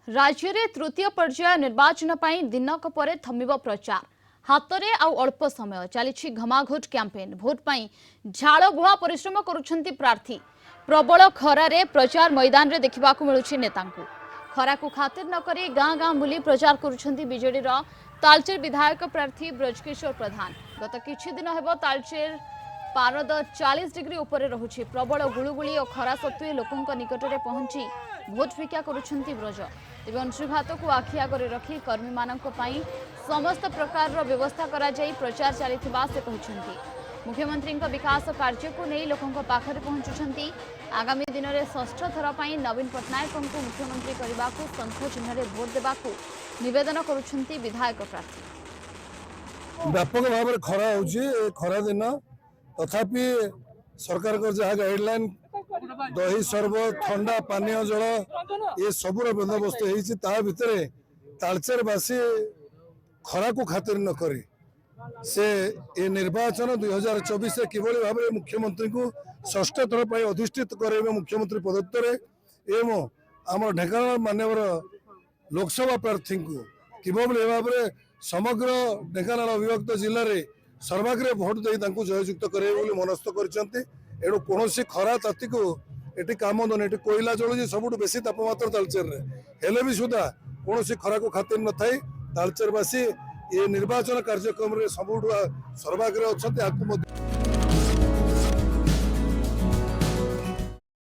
राज्य में तृतीय पर्याय निर्वाचन पर दिनक पर थमिब प्रचार हातरे आउ अल्प समय चली घमाघोट कैंपेन भोट पर झाड़ बुहा परिश्रम करुछंती प्रार्थी प्रबल खरारे प्रचार मैदान रे देखा मिलूँ नेता खरा को खातिर न करी गाँ गाँ बुली प्रचार करुछंती बीजेडी तालचेर विधायक प्रार्थी ब्रजकिशोर प्रधान गत किछि दिन हेबो तालचेर पारद 40 डिग्री उपरे रहुछि प्रबल गुळुगुळी और खरा सत्वे लोकंक निकटरे पहुंची भोट भिक्षा करुछंती ब्रज तेज अंशुघात को आखि आगे रखी कर्मी मानक पई समस्त प्रकार व्यवस्था करा जाई प्रचार चलिथिबा से कहछंती मुख्यमंत्री विकास कार्य को नहीं लोकंक पाखरे पहुंचुछंती आगामी दिन में षष्ठ थर पर नवीन पट्टनायक को मुख्यमंत्री करने को शंख चिन्ह में भोट देवा निवेदन करुछंती विधायक प्रार्थी व्यापक भाव में खरा खरा दिन तथापि सरकार जहाँ गाइडलाइन दही शरबत ठंडा पानीय जल ये सबूर बंदोबस्त होता भितर तालचेरवासी खरा को खातिर न करी से ये निर्वाचन 2024 किभली भाव में मुख्यमंत्री को षष्ठ थर पर अधिष्ठित करे मुख्यमंत्री पदत्तर एवं आम ढेंकानाल मान्यवर लोकसभा प्रार्थी को किभली भाव में समग्र ढेंकानाल अविभक्त जिले में सर्वाग्रे भोट दे जययुक्त करे मनस्थ करेणु कौन खरा ताती को ये काम दन ये कोईला जलुची सब बेसी तापमात्रा तालचेर हेले भी सुधा कौन खरा को खातिर न थाई तालचेरवासी ये निर्वाचन कार्यक्रम में सबुठ सर्वाग्रे अच्छा।